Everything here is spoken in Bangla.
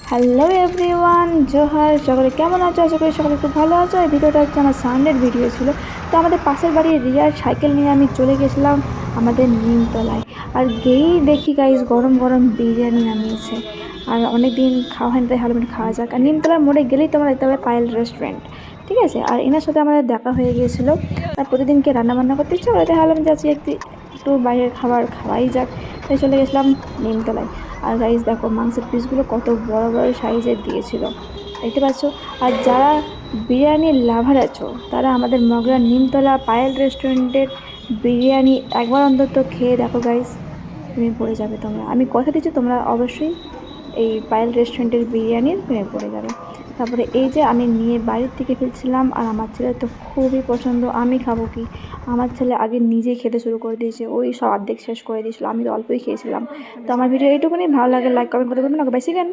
Hello everyone, Johar. সকলে কেমন আছো? আশা করি সকলে খুব ভালো আছো। এই ভিডিওটা হচ্ছে আমার সানডের ভিডিও ছিল। তো আমাদের পাশের বাড়ির রিয়ার সাইকেল নিয়ে আমি চলে গেছিলাম আমাদের নিমতলায়। আর গেয়েই দেখি গাইস গরম গরম বিরিয়ানি নামিয়েছে। আর অনেক দিন খাওয়া হয়নি, তাই ভালো খাওয়া যাক। আর নিমতলার মোড়ে গেলেই তোমরা দেখতে পাবে পায়েল রেস্টুরেন্ট, ঠিক আছে। আর এনার সাথে আমাদের দেখা হয়ে গিয়েছিলো। আর প্রতিদিনকে রান্নাবান্না করতে ইচ্ছা করে, তাই ভাবলাম যে আজকে একটু বাইরের খাবার খাওয়াই যাক, তাই চলে গেছিলাম নিমতলায়। আর গাইস দেখো মাংসের পিসগুলো কত বড় বড় সাইজের দিয়েছিল, দেখতে পাচ্ছ। আর যারা বিরিয়ানির লাভার আছো তারা আমাদের মগরার নিমতলা পায়েল রেস্টুরেন্টের বিরিয়ানি একবার অন্তত খেয়ে দেখো গাইস, প্রেমে পড়ে যাবে তোমরা। আমি কথা দিচ্ছি তোমরা অবশ্যই এই পায়েল রেস্টুরেন্টের বিরিয়ানির প্রেমে পড়ে যাবে। তারপরে এই যে আমি নিয়ে বাড়ির থেকে ফিরছিলাম, আর আমার ছেলে তো খুবই পছন্দ। আমি খাবো কি, আমার ছেলে আগে নিজেই খেতে শুরু করে দিয়েছে, ওই সব অর্ধেক শেষ করে দিয়েছিল, আমি তো অল্পই খেয়েছিলাম। তো আমার ভিডিও এইটুকুনি, ভালো লাগে লাইক কমেন্ট করতে বলবেন না, বাই, সি ইউ।